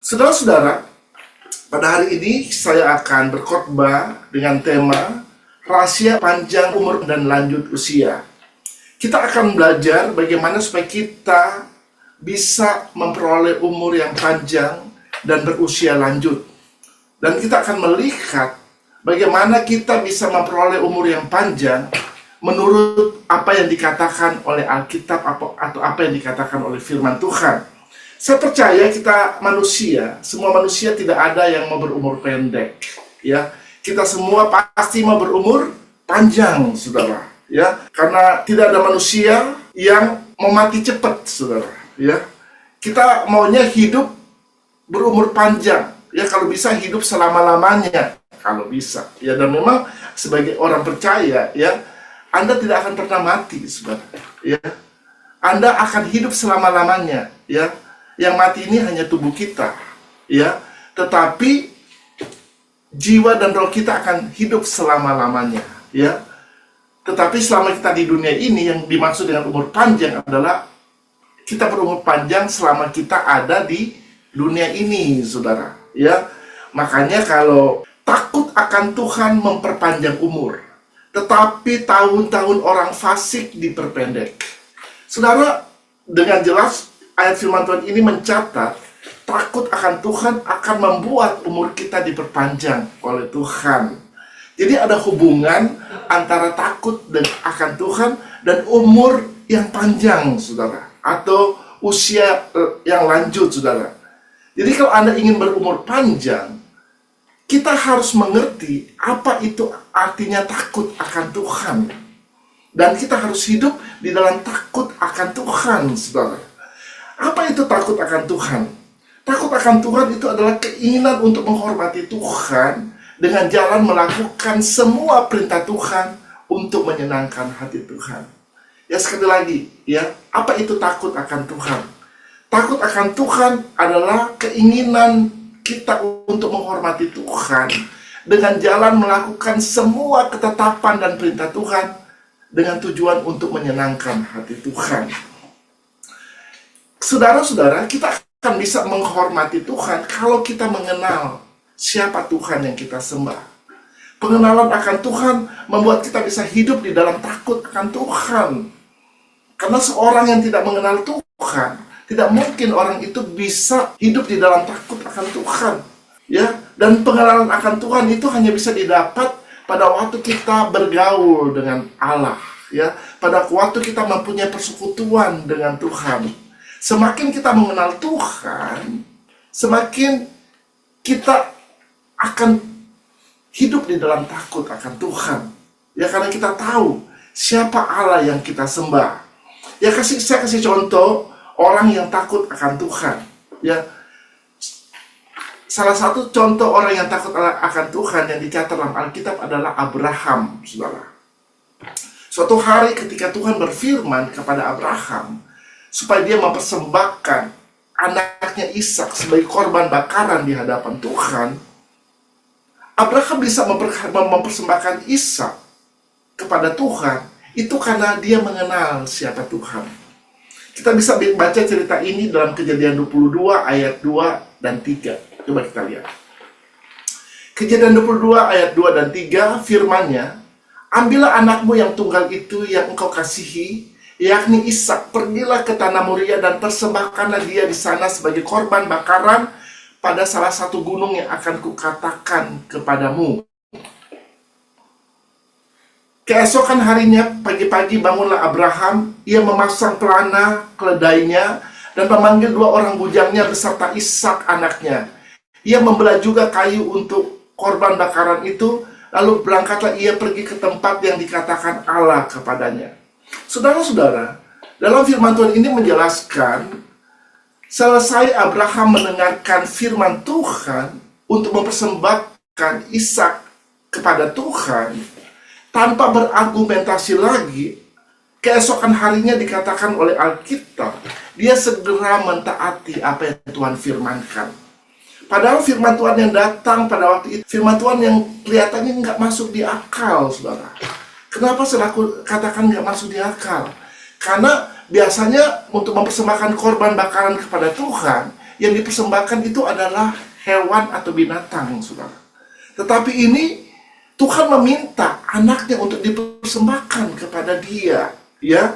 Saudara-saudara, pada hari ini saya akan berkhotbah dengan tema rahasia panjang umur dan lanjut usia. Kita akan belajar bagaimana supaya kita bisa memperoleh umur yang panjang dan berusia lanjut. Dan kita akan melihat bagaimana kita bisa memperoleh umur yang panjang menurut apa yang dikatakan oleh Alkitab atau apa yang dikatakan oleh firman Tuhan. Saya percaya kita manusia, semua manusia tidak ada yang mau berumur pendek, ya. Kita semua pasti mau berumur panjang, saudara, ya. Karena tidak ada manusia yang mau mati cepat, saudara, ya. Kita maunya hidup berumur panjang, ya, kalau bisa hidup selama-lamanya, kalau bisa, ya. Dan memang sebagai orang percaya, ya, Anda tidak akan pernah mati, saudara, ya. Anda akan hidup selama-lamanya, ya. Yang mati ini hanya tubuh kita, ya. Tetapi jiwa dan roh kita akan hidup selama-lamanya, ya. Tetapi selama kita di dunia ini, yang dimaksud dengan umur panjang adalah kita berumur panjang selama kita ada di dunia ini, saudara, ya. Makanya kalau takut akan Tuhan memperpanjang umur, tetapi tahun-tahun orang fasik diperpendek. Saudara, dengan jelas ayat firman Tuhan ini mencatat takut akan Tuhan akan membuat umur kita diperpanjang oleh Tuhan. Jadi ada hubungan antara takut akan Tuhan dan umur yang panjang, saudara, atau usia yang lanjut, saudara. Jadi kalau Anda ingin berumur panjang, kita harus mengerti apa itu artinya takut akan Tuhan. Dan kita harus hidup di dalam takut akan Tuhan, saudara. Apa itu takut akan Tuhan? Takut akan Tuhan itu adalah keinginan untuk menghormati Tuhan dengan jalan melakukan semua perintah Tuhan untuk menyenangkan hati Tuhan. Ya, sekali lagi, ya, apa itu takut akan Tuhan? Takut akan Tuhan adalah keinginan kita untuk menghormati Tuhan dengan jalan melakukan semua ketetapan dan perintah Tuhan dengan tujuan untuk menyenangkan hati Tuhan. Saudara-saudara, kita akan bisa menghormati Tuhan kalau kita mengenal siapa Tuhan yang kita sembah. Pengenalan akan Tuhan membuat kita bisa hidup di dalam takut akan Tuhan. Karena seorang yang tidak mengenal Tuhan, tidak mungkin orang itu bisa hidup di dalam takut akan Tuhan. Ya, dan pengenalan akan Tuhan itu hanya bisa didapat pada waktu kita bergaul dengan Allah. Ya, pada waktu kita mempunyai persekutuan dengan Tuhan. Semakin kita mengenal Tuhan, semakin kita akan hidup di dalam takut akan Tuhan. Ya, karena kita tahu siapa Allah yang kita sembah. Ya, saya kasih contoh orang yang takut akan Tuhan. Ya, salah satu contoh orang yang takut akan Tuhan yang dicatat dalam Alkitab adalah Abraham, saudara. Suatu hari ketika Tuhan berfirman kepada Abraham supaya dia mempersembahkan anaknya Ishak sebagai korban bakaran di hadapan Tuhan, Abraham bisa mempersembahkan Ishak kepada Tuhan itu karena dia mengenal siapa Tuhan. Kita bisa baca cerita ini dalam Kejadian 22 ayat 2 dan 3. Coba kita lihat. Kejadian 22 ayat 2 dan 3 firman-Nya, "Ambillah anakmu yang tunggal itu yang engkau kasihi, yakni Ishak, pergilah ke tanah Moria dan persembahkanlah dia di sana sebagai korban bakaran pada salah satu gunung yang akan kukatakan kepadamu." Keesokan harinya, pagi-pagi bangunlah Abraham, ia memasang pelana keledainya dan memanggil 2 orang bujangnya beserta Ishak anaknya. Ia membelah juga kayu untuk korban bakaran itu, lalu berangkatlah ia pergi ke tempat yang dikatakan Allah kepadanya. Saudara-saudara, dalam firman Tuhan ini menjelaskan, selesai Abraham mendengarkan firman Tuhan untuk mempersembahkan Ishak kepada Tuhan, tanpa berargumentasi lagi, keesokan harinya dikatakan oleh Alkitab, dia segera mentaati apa yang Tuhan firmankan. Padahal firman Tuhan yang datang pada waktu itu, firman Tuhan yang kelihatannya nggak masuk di akal, saudara. Kenapa saya katakan nggak masuk di akal? Karena biasanya untuk mempersembahkan korban bakaran kepada Tuhan, yang dipersembahkan itu adalah hewan atau binatang, saudara. Tetapi ini Tuhan meminta anaknya untuk dipersembahkan kepada dia, ya.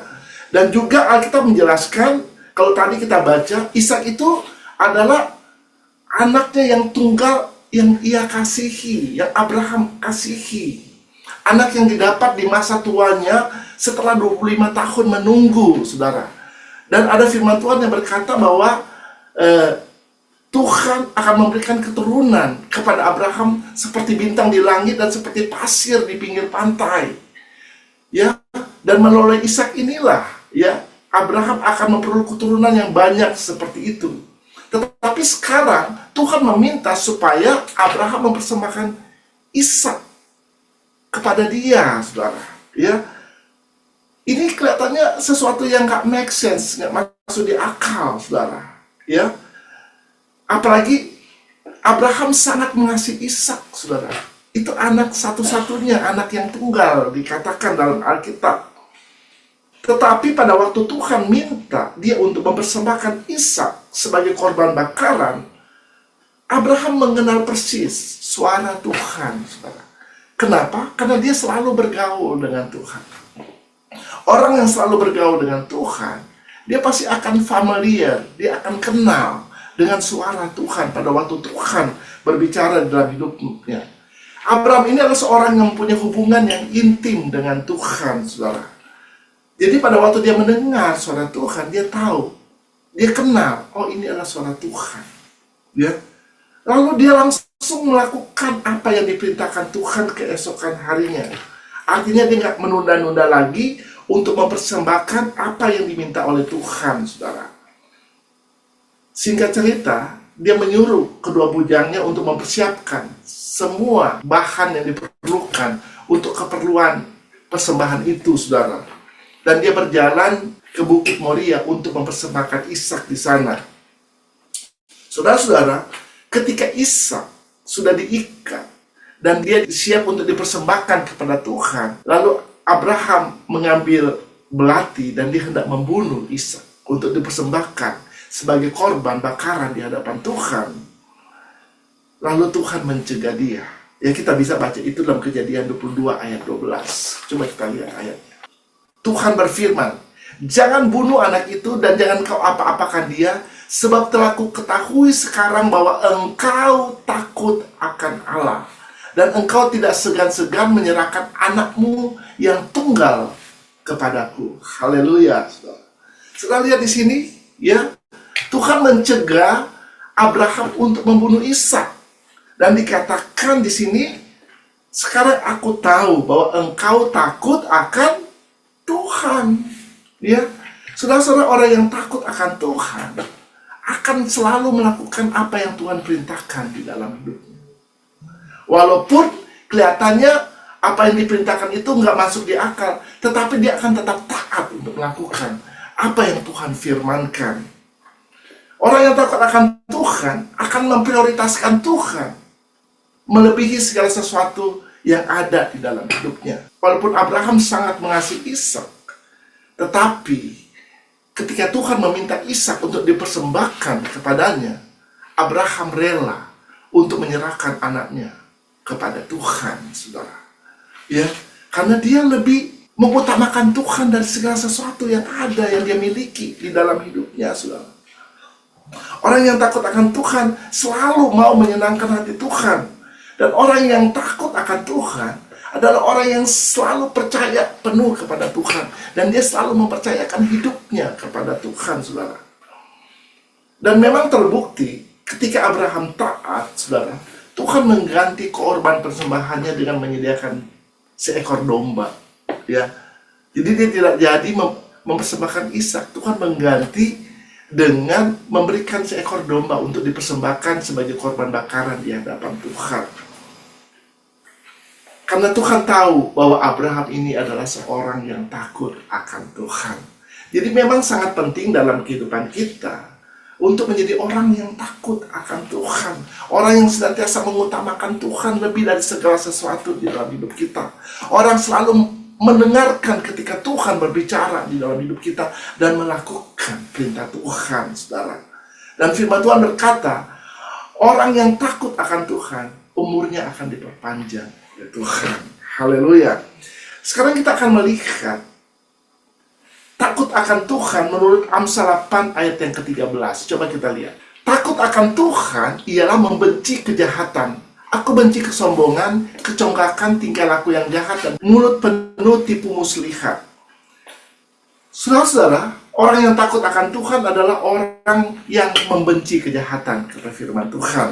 Dan juga Alkitab menjelaskan, kalau tadi kita baca, Ishak itu adalah anaknya yang tunggal yang ia kasihi, yang Abraham kasihi. Anak yang didapat di masa tuanya setelah 25 tahun menunggu, saudara. Dan ada firman Tuhan yang berkata bahwa Tuhan akan memberikan keturunan kepada Abraham seperti bintang di langit dan seperti pasir di pinggir pantai. Ya, dan melalui Ishak inilah, ya, Abraham akan memperoleh keturunan yang banyak seperti itu. Tetapi sekarang Tuhan meminta supaya Abraham mempersembahkan Ishak kepada dia, saudara. Ya, ini kelihatannya sesuatu yang nggak make sense, nggak masuk di akal, saudara. Ya, apalagi Abraham sangat mengasihi Ishak, saudara. Itu anak satu-satunya, anak yang tunggal, dikatakan dalam Alkitab. Tetapi pada waktu Tuhan minta dia untuk mempersembahkan Ishak sebagai korban bakaran, Abraham mengenal persis suara Tuhan, saudara. Kenapa? Karena dia selalu bergaul dengan Tuhan. Orang yang selalu bergaul dengan Tuhan, dia pasti akan familiar, dia akan kenal dengan suara Tuhan pada waktu Tuhan berbicara dalam hidupnya. Abraham ini adalah seorang yang mempunyai hubungan yang intim dengan Tuhan, saudara. Jadi pada waktu dia mendengar suara Tuhan, dia tahu, dia kenal, oh ini adalah suara Tuhan. Ya. Lalu dia langsung melakukan apa yang diperintahkan Tuhan keesokan harinya. Artinya dia nggak menunda-nunda lagi untuk mempersembahkan apa yang diminta oleh Tuhan, saudara. Singkat cerita, dia menyuruh kedua bujangnya untuk mempersiapkan semua bahan yang diperlukan untuk keperluan persembahan itu, saudara. Dan dia berjalan ke Bukit Moria untuk mempersembahkan Ishak di sana. Saudara-saudara, ketika Ishak sudah diikat dan dia siap untuk dipersembahkan kepada Tuhan, lalu Abraham mengambil belati dan dia hendak membunuh Ishak untuk dipersembahkan sebagai korban bakaran di hadapan Tuhan. Lalu Tuhan mencegah dia. Ya, kita bisa baca itu dalam Kejadian 22 ayat 12. Coba kita lihat ayatnya. Tuhan berfirman, jangan bunuh anak itu dan jangan kau apa-apakan dia, sebab telah ku ketahui sekarang bahwa engkau takut akan Allah, dan engkau tidak segan-segan menyerahkan anakmu yang tunggal kepadaku. Haleluya. Saudara lihat di sini, ya, Tuhan mencegah Abraham untuk membunuh Ishak. Dan dikatakan di sini, sekarang aku tahu bahwa engkau takut akan Tuhan. Ya, saudara-saudara, orang yang takut akan Tuhan akan selalu melakukan apa yang Tuhan perintahkan di dalam hidupnya. Walaupun kelihatannya apa yang diperintahkan itu nggak masuk di akal, tetapi dia akan tetap taat untuk melakukan apa yang Tuhan firmankan. Orang yang takut akan Tuhan akan memprioritaskan Tuhan melebihi segala sesuatu yang ada di dalam hidupnya. Walaupun Abraham sangat mengasihi Ishak, tetapi ketika Tuhan meminta Ishak untuk dipersembahkan kepadanya, Abraham rela untuk menyerahkan anaknya kepada Tuhan, saudara. Ya, karena dia lebih mengutamakan Tuhan dari segala sesuatu yang ada, yang dia miliki di dalam hidupnya, saudara. Orang yang takut akan Tuhan selalu mau menyenangkan hati Tuhan. Dan orang yang takut akan Tuhan adalah orang yang selalu percaya penuh kepada Tuhan. Dan dia selalu mempercayakan hidupnya kepada Tuhan, saudara. Dan memang terbukti ketika Abraham taat, saudara, Tuhan mengganti korban persembahannya dengan menyediakan seekor domba. Ya, jadi dia tidak jadi mempersembahkan Ishak. Tuhan mengganti dengan memberikan seekor domba untuk dipersembahkan sebagai korban bakaran di hadapan Tuhan. Karena Tuhan tahu bahwa Abraham ini adalah seorang yang takut akan Tuhan. Jadi memang sangat penting dalam kehidupan kita untuk menjadi orang yang takut akan Tuhan. Orang yang senantiasa mengutamakan Tuhan lebih dari segala sesuatu di dalam hidup kita. Orang selalu mendengarkan ketika Tuhan berbicara di dalam hidup kita dan melakukan perintah Tuhan, saudara. Dan firman Tuhan berkata, orang yang takut akan Tuhan, umurnya akan diperpanjang oleh Tuhan. Haleluya. Sekarang kita akan melihat takut akan Tuhan menurut Amsal 8 ayat yang ke-13. Coba kita lihat. Takut akan Tuhan ialah membenci kejahatan. Aku benci kesombongan, kecongkakan, tingkah laku yang jahat, dan mulut penuh tipu muslihat. Saudara-saudara, orang yang takut akan Tuhan adalah orang yang membenci kejahatan, kata firman Tuhan.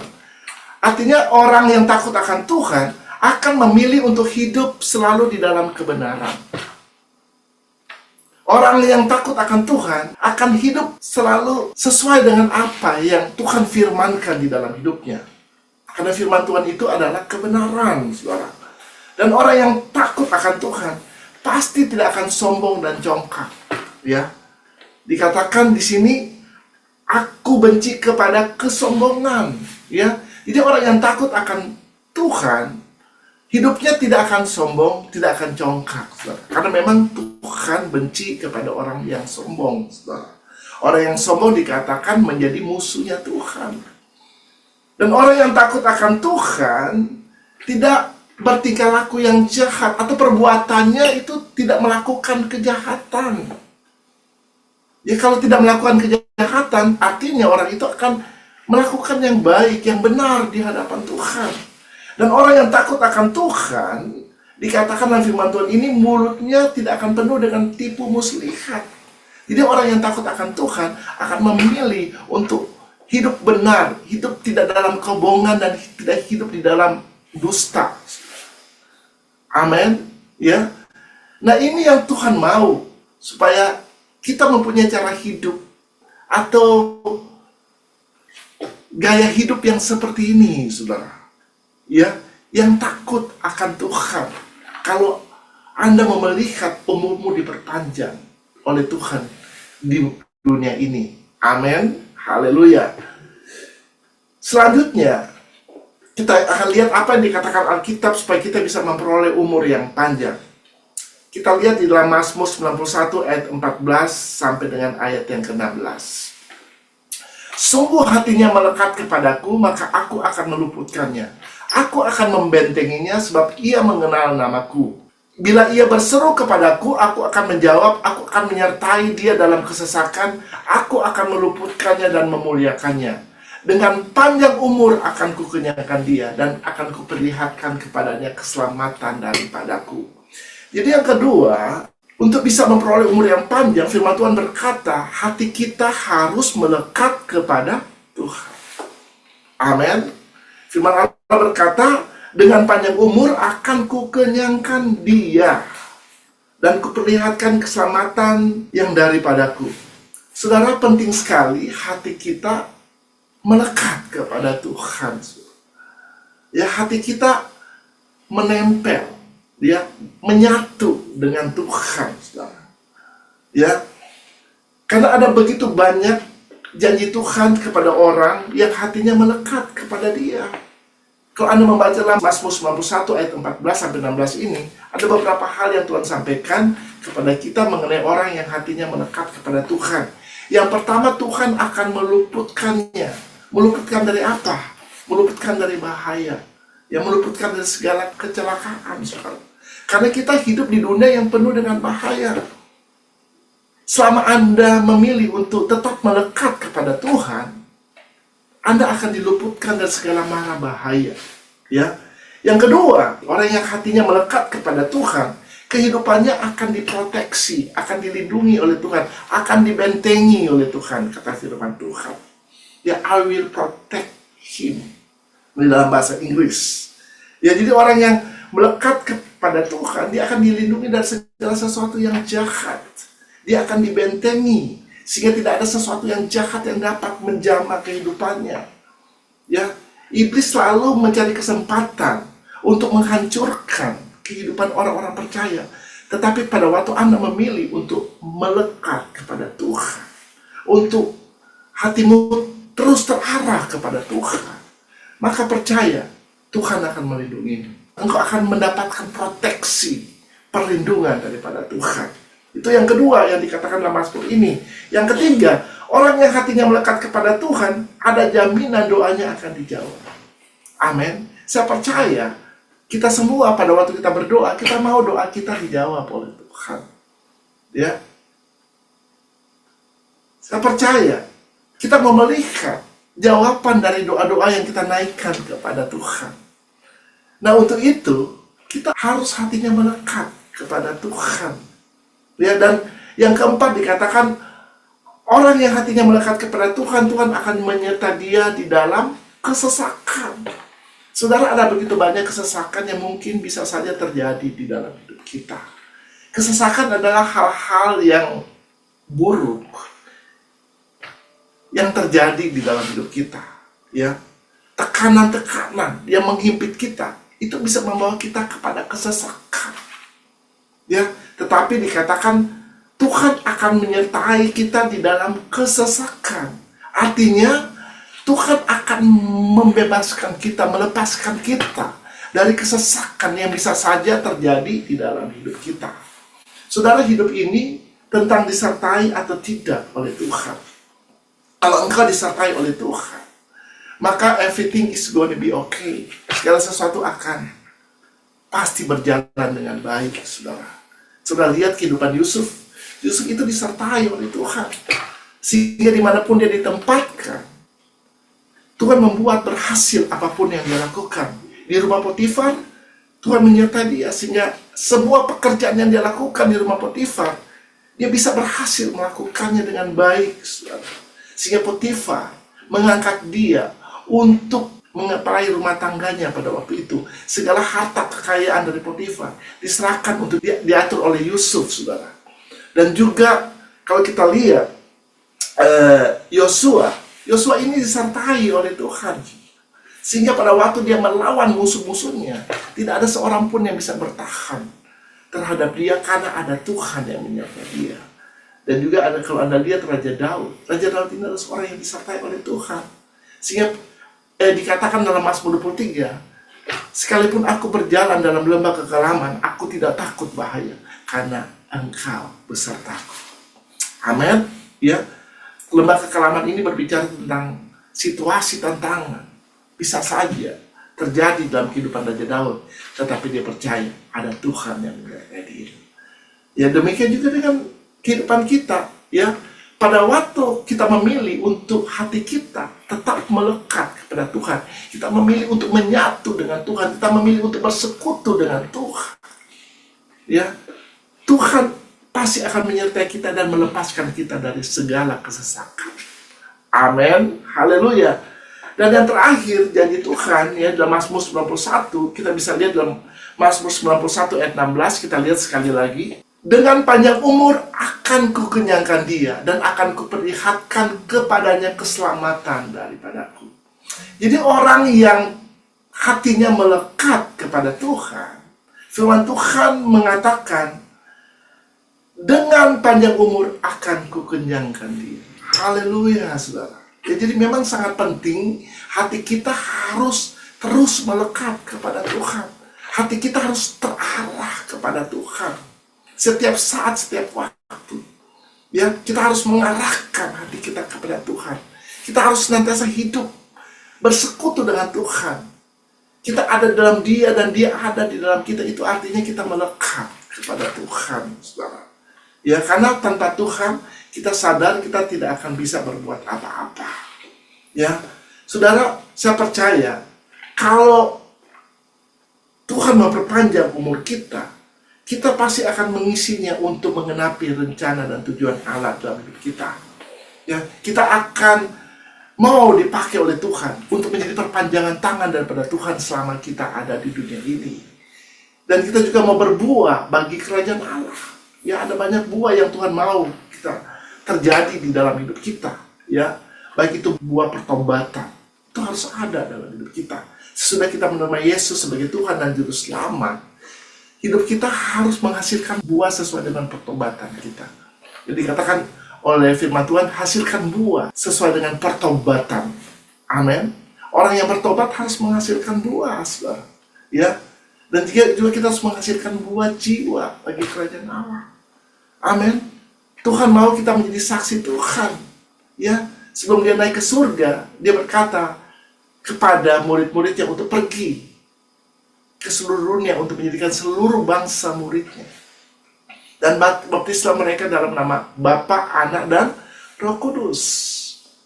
Artinya orang yang takut akan Tuhan akan memilih untuk hidup selalu di dalam kebenaran. Orang yang takut akan Tuhan akan hidup selalu sesuai dengan apa yang Tuhan firmankan di dalam hidupnya. Karena firman Tuhan itu adalah kebenaran, saudara. Dan orang yang takut akan Tuhan pasti tidak akan sombong dan congkak. Ya, dikatakan di sini, aku benci kepada kesombongan. Ya, jadi orang yang takut akan Tuhan hidupnya tidak akan sombong, tidak akan congkak, saudara. Karena memang Tuhan benci kepada orang yang sombong, saudara. Orang yang sombong dikatakan menjadi musuhnya Tuhan. Dan orang yang takut akan Tuhan tidak bertingkah laku yang jahat, atau perbuatannya itu tidak melakukan kejahatan. Ya, kalau tidak melakukan kejahatan, artinya orang itu akan melakukan yang baik, yang benar di hadapan Tuhan. Dan orang yang takut akan Tuhan, dikatakan dalam firman Tuhan ini, mulutnya tidak akan penuh dengan tipu muslihat. Jadi orang yang takut akan Tuhan akan memilih untuk hidup benar, hidup tidak dalam kebohongan, dan tidak hidup di dalam dusta. Amin. Ya. Nah, ini yang Tuhan mau, supaya kita mempunyai cara hidup atau gaya hidup yang seperti ini, saudara. Ya, yang takut akan Tuhan. Kalau Anda mau melihat umurmu diperpanjang oleh Tuhan di dunia ini. Amin. Haleluya. Selanjutnya, kita akan lihat apa yang dikatakan Alkitab supaya kita bisa memperoleh umur yang panjang. Kita lihat di dalam Mazmur 91 ayat 14 sampai dengan ayat yang ke-16. Sungguh hatinya melekat kepadaku, maka aku akan meluputkannya. Aku akan membentenginya sebab ia mengenal namaku. Bila ia berseru kepadaku, aku akan menjawab, aku akan menyertai dia dalam kesesakan, aku akan meluputkannya dan memuliakannya. Dengan panjang umur akan kukenyangkan dia, dan akan kuperlihatkan kepadanya keselamatan daripadaku. Jadi yang kedua, untuk bisa memperoleh umur yang panjang, firman Tuhan berkata, hati kita harus melekat kepada Tuhan. Amin. Firman Allah berkata, dengan panjang umur akan kukenyangkan dia, dan kuperlihatkan keselamatan yang daripadaku. Saudara, penting sekali hati kita melekat kepada Tuhan. Ya, hati kita menempel, ya, menyatu dengan Tuhan, saudara. Ya, karena ada begitu banyak janji Tuhan kepada orang yang hatinya melekat kepada Dia. Kalau Anda membaca dalam Mazmur 91 ayat 14 sampai 16 ini, ada beberapa hal yang Tuhan sampaikan kepada kita mengenai orang yang hatinya melekat kepada Tuhan. Yang pertama, Tuhan akan meluputkannya. Meluputkan dari apa? Meluputkan dari bahaya. Yang meluputkan dari segala kecelakaan, saudara. Karena kita hidup di dunia yang penuh dengan bahaya. Selama Anda memilih untuk tetap melekat kepada Tuhan, Anda akan diluputkan dari segala mara bahaya. Ya. Yang kedua, orang yang hatinya melekat kepada Tuhan, kehidupannya akan diproteksi, akan dilindungi oleh Tuhan, akan dibentengi oleh Tuhan, kata firman Tuhan. Ya, I will protect him. Di dalam bahasa Inggris. Ya, jadi orang yang melekat kepada Tuhan, dia akan dilindungi dari segala sesuatu yang jahat. Dia akan dibentengi, sehingga tidak ada sesuatu yang jahat yang dapat menjamah kehidupannya. Ya, iblis selalu mencari kesempatan untuk menghancurkan kehidupan orang-orang percaya. Tetapi pada waktu Anda memilih untuk melekat kepada Tuhan, untuk hatimu terus terarah kepada Tuhan, maka percaya, Tuhan akan melindungimu. Engkau akan mendapatkan proteksi, perlindungan daripada Tuhan. Itu yang kedua yang dikatakan dalam Mazmur ini. Yang ketiga, Orang yang hatinya melekat kepada Tuhan, ada jaminan doanya akan dijawab. Amin. Saya percaya kita semua pada waktu kita berdoa, kita mau doa kita dijawab oleh Tuhan. Ya. Saya percaya kita mau melihat jawaban dari doa-doa yang kita naikkan kepada Tuhan. Nah, untuk itu kita harus hatinya melekat kepada Tuhan. Ya, dan yang keempat dikatakan orang yang hatinya melekat kepada Tuhan, Tuhan akan menyertai dia di dalam kesesakan. Saudara, ada begitu banyak kesesakan yang mungkin bisa saja terjadi di dalam hidup kita. Kesesakan adalah hal-hal yang buruk yang terjadi di dalam hidup kita. Ya, tekanan-tekanan yang menghimpit kita, itu bisa membawa kita kepada kesesakan. Ya, tetapi dikatakan Tuhan akan menyertai kita di dalam kesesakan. Artinya, Tuhan akan membebaskan kita, melepaskan kita dari kesesakan yang bisa saja terjadi di dalam hidup kita. Saudara, hidup ini tentang disertai atau tidak oleh Tuhan. Kalau engkau disertai oleh Tuhan, maka everything is gonna be okay. Segala sesuatu akan pasti berjalan dengan baik, saudara. Saudara lihat kehidupan Yusuf. Yusuf itu disertai oleh Tuhan. Sehingga dimanapun dia ditempatkan, Tuhan membuat berhasil apapun yang dia lakukan. Di rumah Potifar, Tuhan menyertai dia. Sehingga semua pekerjaan yang dia lakukan di rumah Potifar, dia bisa berhasil melakukannya dengan baik. Sehingga Potifar mengangkat dia untuk mengepalai rumah tangganya pada waktu itu. Segala harta kekayaan dari Potifar diserahkan untuk diatur oleh Yusuf, saudara. Dan juga kalau kita lihat Yosua ini disertai oleh Tuhan. Sehingga pada waktu dia melawan musuh-musuhnya, tidak ada seorang pun yang bisa bertahan terhadap dia karena ada Tuhan yang menyertai dia. Dan juga ada, kalau Anda lihat Raja Daud ini adalah seorang yang disertai oleh Tuhan. Sehingga dikatakan dalam Mazmur 23, sekalipun aku berjalan dalam lembah kekelaman, aku tidak takut bahaya, karena Engkau besertaku. Amin. Ya, lembah kekelaman ini berbicara tentang situasi tantangan. Bisa saja terjadi dalam kehidupan Raja Daud, tetapi dia percaya ada Tuhan yang menyertai dia. Ya, demikian juga dengan kehidupan kita. Ya, pada waktu kita memilih untuk hati kita tetap melekat kepada Tuhan, kita memilih untuk menyatu dengan Tuhan, kita memilih untuk bersekutu dengan Tuhan. Ya, Tuhan pasti akan menyertai kita dan melepaskan kita dari segala kesesakan. Amin. Haleluya. Dan yang terakhir, janji Tuhan ya dalam Mazmur 91, kita bisa lihat dalam Mazmur 91 ayat 16, kita lihat sekali lagi. Dengan panjang umur akan kukenyangkan dia dan akan kuperlihatkan kepadanya keselamatan daripadaku. Jadi orang yang hatinya melekat kepada Tuhan, firman Tuhan mengatakan, dengan panjang umur akan kukenyangkan dia. Haleluya, saudara. Ya, jadi memang sangat penting hati kita harus terus melekat kepada Tuhan. Hati kita harus terarah kepada Tuhan. Setiap saat, setiap waktu. Ya, kita harus mengarahkan hati kita kepada Tuhan. Kita harus senantiasa hidup bersekutu dengan Tuhan. Kita ada dalam Dia dan Dia ada di dalam kita. Itu artinya kita melekat kepada Tuhan, saudara. Ya, karena tanpa Tuhan kita sadar kita tidak akan bisa berbuat apa-apa. Ya, saudara, saya percaya kalau Tuhan memperpanjang umur kita, kita pasti akan mengisinya untuk mengenapi rencana dan tujuan Allah dalam hidup kita. Ya, kita akan mau dipakai oleh Tuhan untuk menjadi perpanjangan tangan daripada Tuhan selama kita ada di dunia ini. Dan kita juga mau berbuah bagi kerajaan Allah. Ya, ada banyak buah yang Tuhan mau kita terjadi di dalam hidup kita. Ya, baik itu buah pertobatan, itu harus ada dalam hidup kita. Sesudah kita menerima Yesus sebagai Tuhan dan Juru Selamat, hidup kita harus menghasilkan buah sesuai dengan pertobatan kita. Jadi dikatakan oleh firman Tuhan, hasilkan buah sesuai dengan pertobatan. Amin. Orang yang bertobat harus menghasilkan buah, saudara. Ya. Dan juga kita harus menghasilkan buah jiwa bagi kerajaan Allah. Amin. Tuhan mau kita menjadi saksi Tuhan. Ya, sebelum dia naik ke surga, dia berkata kepada murid-muridnya untuk pergi ke seluruh dunia untuk menjadikan seluruh bangsa muridnya. Dan baptislah mereka dalam nama Bapa, Anak, dan Roh Kudus.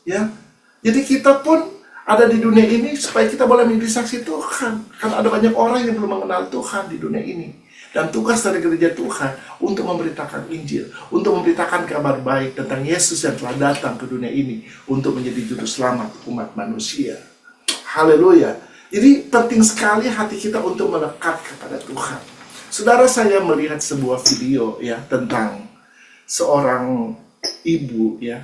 Ya, jadi kita pun ada di dunia ini supaya kita boleh menjadi saksi Tuhan. Karena ada banyak orang yang belum mengenal Tuhan di dunia ini. Dan tugas dari gereja Tuhan untuk memberitakan Injil, untuk memberitakan kabar baik tentang Yesus yang telah datang ke dunia ini untuk menjadi juru selamat umat manusia. Haleluya. Jadi penting sekali hati kita untuk melekat kepada Tuhan. Saudara, saya melihat sebuah video ya tentang seorang ibu ya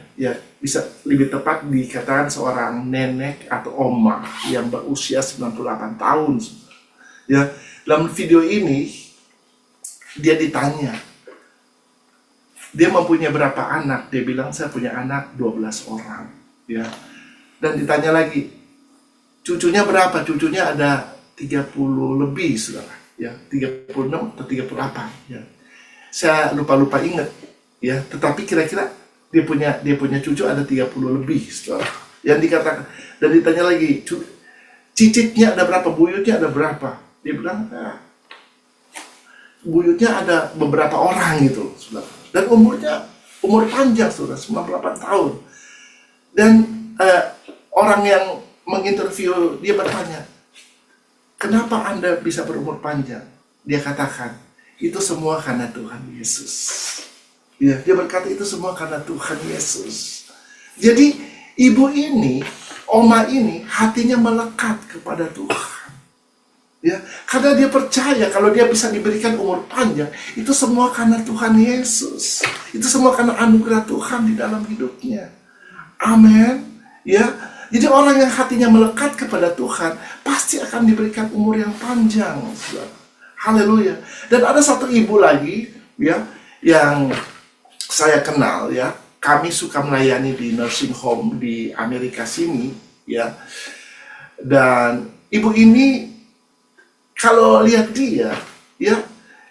bisa lebih tepat dikatakan seorang nenek atau oma yang berusia 98 tahun. Ya, dalam video ini dia ditanya, dia mempunyai berapa anak? Dia bilang saya punya anak 12 orang, ya. Dan ditanya lagi, cucunya berapa? Cucunya ada 30 lebih, saudara. Ya, 36 atau 38, ya. Saya lupa ingat, ya. Tetapi kira-kira dia punya cucu ada 30 lebih, saudara. Yang dikatakan, dan ditanya lagi, cicitnya ada berapa? Buyutnya ada berapa? Dia bilang, buyutnya ada beberapa orang gitu, saudara. Dan umur panjang, saudara, 98 tahun. Dan orang yang menginterview dia bertanya, kenapa Anda bisa berumur panjang? Dia katakan, itu semua karena Tuhan Yesus. Ya, dia berkata itu semua karena Tuhan Yesus. Jadi ibu ini, oma ini, hatinya melekat kepada Tuhan. Ya, karena dia percaya kalau dia bisa diberikan umur panjang, itu semua karena Tuhan Yesus. Itu semua karena anugerah Tuhan di dalam hidupnya. Amin. Ya, jadi orang yang hatinya melekat kepada Tuhan pasti akan diberikan umur yang panjang. Haleluya. Dan ada satu ibu lagi ya yang saya kenal ya. Kami suka melayani di nursing home di Amerika sini ya. Dan ibu ini kalau lihat dia ya,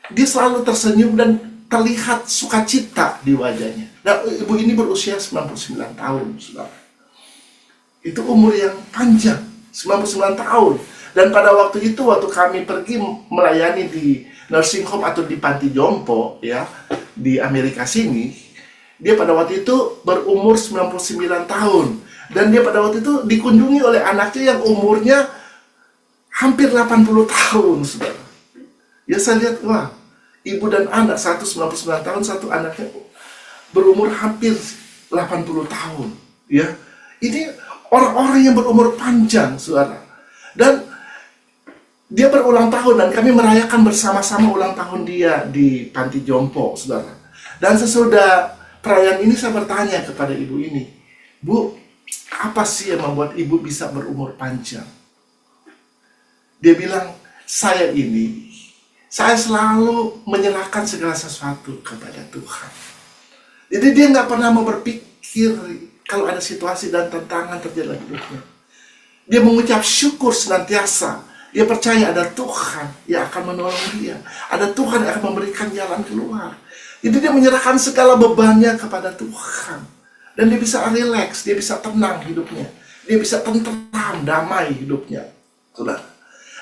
dia selalu tersenyum dan terlihat sukacita di wajahnya. Dan ibu ini berusia 99 tahun, saudara. Itu umur yang panjang, 99 tahun. Dan pada waktu itu, waktu kami pergi melayani di nursing home atau di panti jompo ya, di Amerika sini, dia pada waktu itu berumur 99 tahun. Dan dia pada waktu itu dikunjungi oleh anaknya yang umurnya hampir 80 tahun, saudara. Ya, saya lihat, wah, ibu dan anak, satu 99 tahun, satu anaknya berumur hampir 80 tahun. Ya, ini orang-orang yang berumur panjang, saudara. Dan dia berulang tahun, dan kami merayakan bersama-sama ulang tahun dia di panti jompo, saudara. Dan sesudah perayaan ini saya bertanya kepada ibu ini, Bu, apa sih yang membuat ibu bisa berumur panjang? Dia bilang, saya selalu menyerahkan segala sesuatu kepada Tuhan. Jadi dia nggak pernah mau berpikir kalau ada situasi dan tantangan terjadi dalam hidupnya. Dia mengucap syukur senantiasa. Dia percaya ada Tuhan yang akan menolong dia. Ada Tuhan yang akan memberikan jalan keluar. Jadi dia menyerahkan segala bebannya kepada Tuhan. Dan dia bisa rileks, dia bisa tenang hidupnya. Dia bisa tentram, damai hidupnya. Saudara.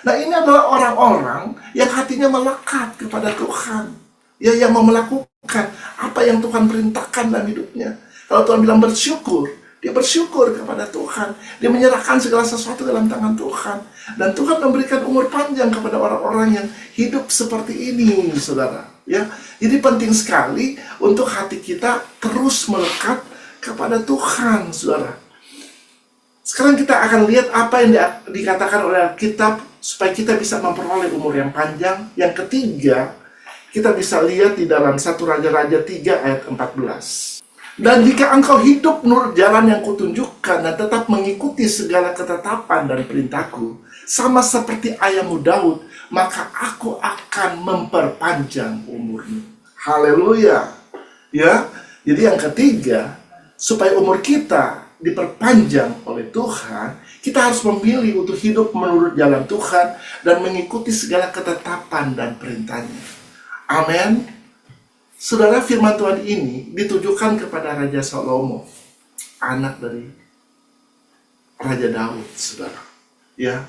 Nah, ini adalah orang-orang yang hatinya melekat kepada Tuhan. Ya, yang mau melakukan apa yang Tuhan perintahkan dalam hidupnya. Kalau Tuhan bilang bersyukur, dia bersyukur kepada Tuhan. Dia menyerahkan segala sesuatu dalam tangan Tuhan. Dan Tuhan memberikan umur panjang kepada orang-orang yang hidup seperti ini, saudara. Ya, jadi penting sekali untuk hati kita terus melekat kepada Tuhan, saudara. Sekarang kita akan lihat apa yang dikatakan oleh Alkitab supaya kita bisa memperoleh umur yang panjang. Yang ketiga, kita bisa lihat di dalam 1 Raja-Raja 3 ayat 14. Dan jika engkau hidup menurut jalan yang kutunjukkan dan tetap mengikuti segala ketetapan dan perintahku, sama seperti ayahmu Daud, maka aku akan memperpanjang umurmu. Haleluya. Ya. Jadi yang ketiga, supaya umur kita diperpanjang oleh Tuhan, kita harus memilih untuk hidup menurut jalan Tuhan dan mengikuti segala ketetapan dan perintahnya. Amin. Saudara, firman Tuhan ini ditujukan kepada Raja Salomo. anak dari Raja Daud, saudara. Ya,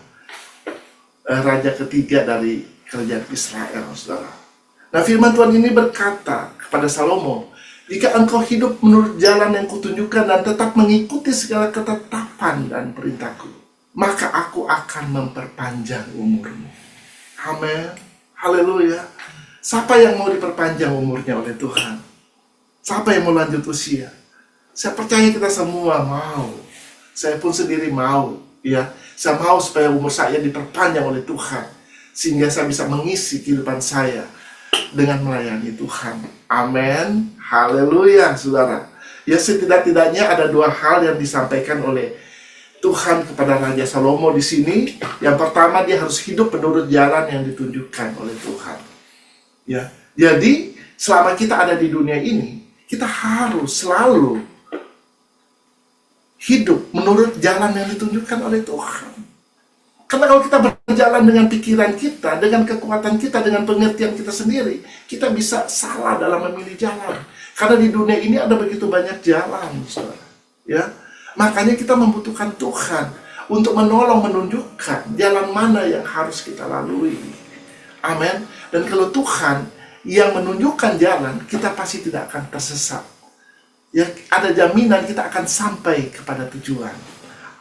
raja ketiga dari kerajaan Israel, saudara. Nah, firman Tuhan ini berkata kepada Salomo, jika engkau hidup menurut jalan yang kutunjukkan dan tetap mengikuti segala ketetapan dan perintahku, maka aku akan memperpanjang umurmu. Amin. Haleluya. Siapa yang mau diperpanjang umurnya oleh Tuhan? Siapa yang mau lanjut usia? Saya percaya kita semua mau. Saya pun sendiri mau. Ya, saya mau supaya umur saya diperpanjang oleh Tuhan, sehingga saya bisa mengisi kehidupan saya dengan melayani Tuhan. Amin. Haleluya, saudara. Ya, setidak-tidaknya ada dua hal yang disampaikan oleh Tuhan kepada Raja Salomo di sini. Yang pertama, dia harus hidup menurut jalan yang ditunjukkan oleh Tuhan. Ya, jadi selama kita ada di dunia ini, kita harus selalu hidup menurut jalan yang ditunjukkan oleh Tuhan. Karena kalau kita berjalan dengan pikiran kita, dengan kekuatan kita, dengan pengertian kita sendiri, kita bisa salah dalam memilih jalan. Karena di dunia ini ada begitu banyak jalan, saudara. Ya, makanya kita membutuhkan Tuhan untuk menolong, menunjukkan jalan mana yang harus kita lalui. Amin. Dan kalau Tuhan yang menunjukkan jalan, kita pasti tidak akan tersesat. Ya, ada jaminan kita akan sampai kepada tujuan.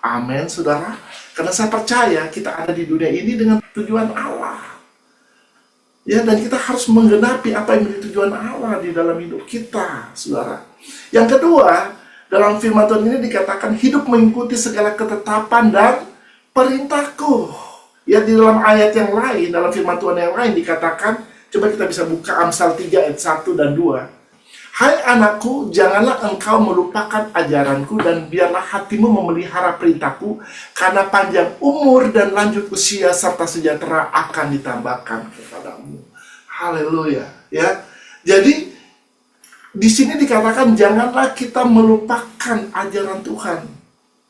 Amin, saudara. Karena saya percaya kita ada di dunia ini dengan tujuan Allah. Ya, dan kita harus menggenapi apa yang menjadi tujuan Allah di dalam hidup kita, saudara. Yang kedua, dalam firman Tuhan ini dikatakan hidup mengikuti segala ketetapan dan perintahku. Ya, di dalam ayat yang lain, dalam firman Tuhan yang lain dikatakan, coba kita bisa buka Amsal 3 ayat 1 dan 2. Hai anakku, janganlah engkau melupakan ajaranku dan biarlah hatimu memelihara perintahku, karena panjang umur dan lanjut usia serta sejahtera akan ditambahkan kepadamu. Haleluya, ya. Jadi di sini dikatakan janganlah kita melupakan ajaran Tuhan.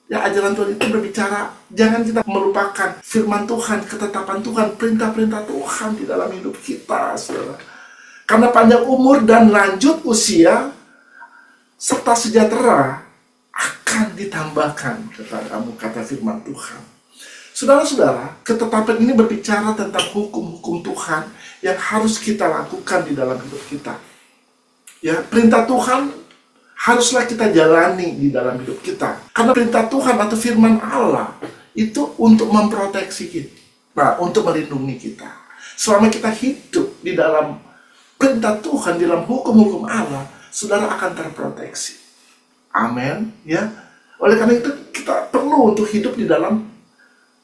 Ya, ajaran Tuhan itu berbicara jangan kita melupakan firman Tuhan, ketetapan Tuhan, perintah-perintah Tuhan di dalam hidup kita, saudara. Karena panjang umur dan lanjut usia serta sejahtera akan ditambahkan kepadamu, kata firman Tuhan. Saudara-saudara, ketetapan ini berbicara tentang hukum-hukum Tuhan yang harus kita lakukan di dalam hidup kita. Ya, perintah Tuhan haruslah kita jalani di dalam hidup kita. Karena perintah Tuhan atau firman Allah itu untuk memproteksi kita. Nah, untuk melindungi kita. Selama kita hidup di dalam perintah Tuhan, di dalam hukum-hukum Allah, saudara akan terproteksi. Amin, ya. Oleh karena itu kita perlu untuk hidup di dalam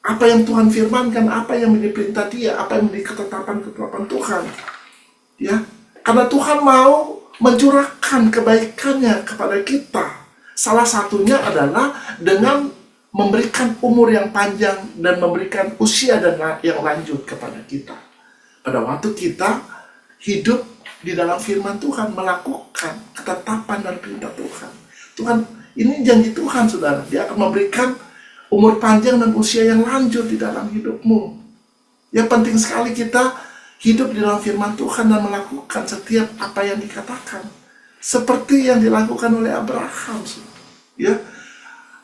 apa yang Tuhan firmankan, apa yang menjadi perintah Dia, apa yang menjadi ketetapan-ketetapan Tuhan. Ya, karena Tuhan mau mencurahkan kebaikannya kepada kita. Salah satunya adalah dengan memberikan umur yang panjang dan memberikan usia dan yang lanjut kepada kita. Pada waktu kita hidup di dalam firman Tuhan, melakukan ketetapan dan perintah Tuhan. Tuhan, ini janji Tuhan, saudara. Dia akan memberikan umur panjang dan usia yang lanjut di dalam hidupmu. Yang penting sekali kita hidup di dalam firman Tuhan dan melakukan setiap apa yang dikatakan. Seperti yang dilakukan oleh Abraham. Ya,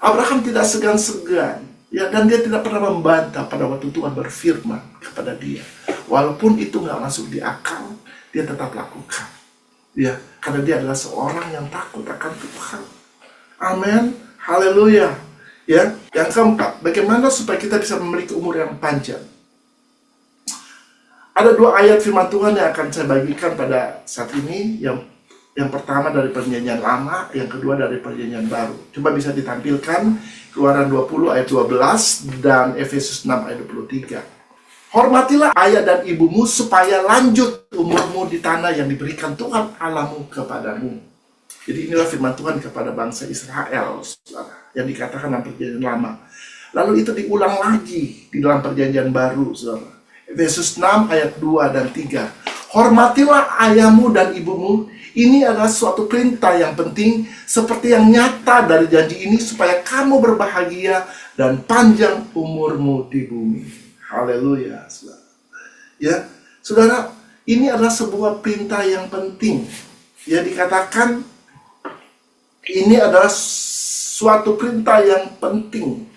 Abraham tidak segan-segan. Ya, dan dia tidak pernah membantah pada waktu Tuhan berfirman kepada dia. Walaupun itu nggak masuk di akal, dia tetap lakukan. Ya, karena dia adalah seorang yang takut akan Tuhan. Amin. Haleluya. Ya, yang keempat, bagaimana supaya kita bisa memiliki umur yang panjang? Ada dua ayat firman Tuhan yang akan saya bagikan pada saat ini. Yang pertama dari Perjanjian Lama, yang kedua dari Perjanjian Baru. Coba bisa ditampilkan Keluaran 20 ayat 12 dan Efesus 6 ayat 23. Hormatilah ayah dan ibumu supaya lanjut umurmu di tanah yang diberikan Tuhan Allahmu kepadamu. Jadi inilah firman Tuhan kepada bangsa Israel, saudara, yang dikatakan dalam Perjanjian Lama. Lalu itu diulang lagi di dalam Perjanjian Baru, saudara. Efesus 6 ayat 2 dan 3. Hormatilah ayahmu dan ibumu. Ini adalah suatu perintah yang penting, seperti yang nyata dari janji ini, supaya kamu berbahagia dan panjang umurmu di bumi. Haleluya, saudara. Ya, saudara, ini adalah sebuah perintah yang penting. Ya, dikatakan ini adalah suatu perintah yang penting.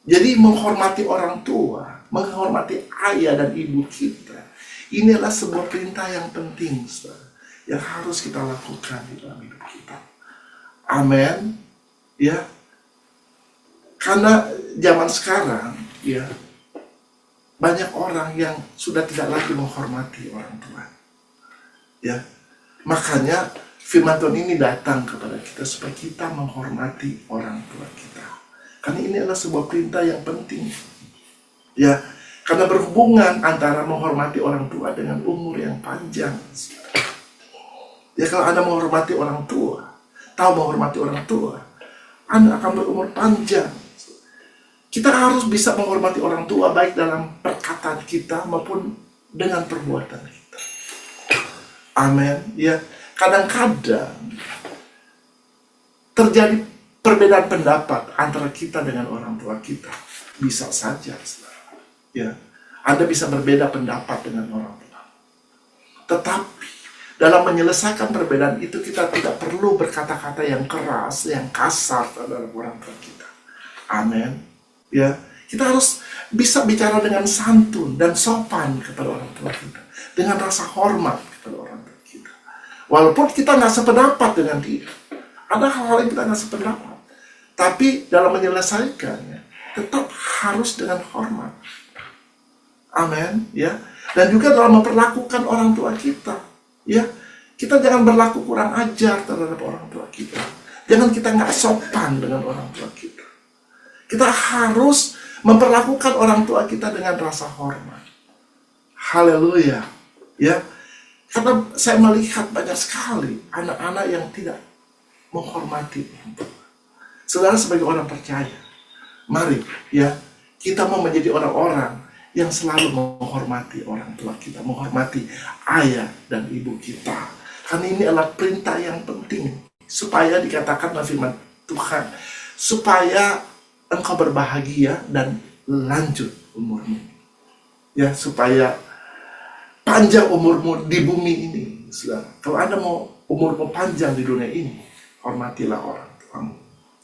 Jadi menghormati orang tua, menghormati ayah dan ibu kita, inilah sebuah perintah yang penting, saudara, yang harus kita lakukan di dalam hidup kita. Amin. Ya, karena zaman sekarang, ya, banyak orang yang sudah tidak lagi menghormati orang tua. Ya, makanya firman Tuhan ini datang kepada kita supaya kita menghormati orang tua kita. Karena ini adalah sebuah perintah yang penting. Ya, karena berhubungan antara menghormati orang tua dengan umur yang panjang. Ya, kalau Anda menghormati orang tua, tahu menghormati orang tua, Anda akan berumur panjang. Kita harus bisa menghormati orang tua baik dalam perkataan kita maupun dengan perbuatan kita. Amin. Ya, kadang-kadang terjadi perbedaan pendapat antara kita dengan orang tua kita. Bisa saja, saudara. Ya, Anda bisa berbeda pendapat dengan orang tua. Tetapi dalam menyelesaikan perbedaan itu kita tidak perlu berkata-kata yang keras, yang kasar terhadap orang tua kita. Amin. Ya, kita harus bisa bicara dengan santun dan sopan kepada orang tua kita, dengan rasa hormat kepada orang tua kita. Walaupun kita nggak sependapat dengan dia, ada hal-hal yang kita nggak sependapat. Tapi dalam menyelesaikannya tetap harus dengan hormat. Amin, ya. Dan juga dalam memperlakukan orang tua kita, ya. Kita jangan berlaku kurang ajar terhadap orang tua kita. Jangan kita nggak sopan dengan orang tua kita. Kita harus memperlakukan orang tua kita dengan rasa hormat. Haleluya, ya. Karena saya melihat banyak sekali anak-anak yang tidak menghormati orang tua. Saudara, sebagai orang percaya, mari ya kita mau menjadi orang-orang yang selalu menghormati orang tua kita, menghormati ayah dan ibu kita. Karena ini adalah perintah yang penting supaya dikatakan dalam firman Tuhan, supaya engkau berbahagia dan lanjut umurmu. Ya, supaya panjang umurmu di bumi ini, saudara. Kalau Anda mau umurmu panjang di dunia ini, hormatilah orang tuamu.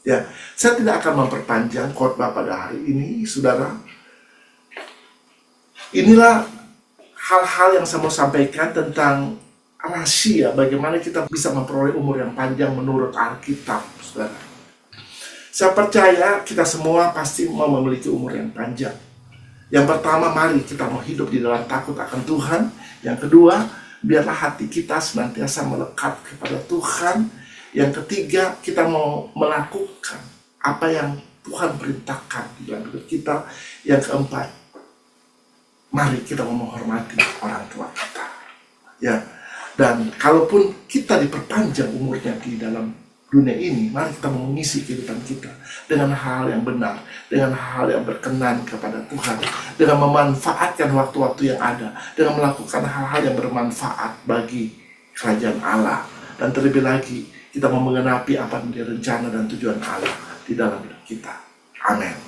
Ya, saya tidak akan memperpanjang khotbah pada hari ini, saudara. Inilah hal-hal yang saya mau sampaikan tentang rahasia bagaimana kita bisa memperoleh umur yang panjang menurut Alkitab, saudara. Saya percaya kita semua pasti mau memiliki umur yang panjang. Yang pertama, mari kita mau hidup di dalam takut akan Tuhan. Yang kedua, biarlah hati kita senantiasa melekat kepada Tuhan. Yang ketiga, kita mau melakukan apa yang Tuhan perintahkan di dalam hidup kita. Yang keempat, mari kita mau menghormati orang tua kita. Ya, dan kalaupun kita diperpanjang umurnya di dalam dunia ini, mari kita mau mengisi kehidupan kita dengan hal yang benar, dengan hal yang berkenan kepada Tuhan, dengan memanfaatkan waktu-waktu yang ada, dengan melakukan hal-hal yang bermanfaat bagi kerajaan Allah. Dan terlebih lagi, kita mau menggenapi apa yang rencana dan tujuan Allah di dalam hidup kita. Amin.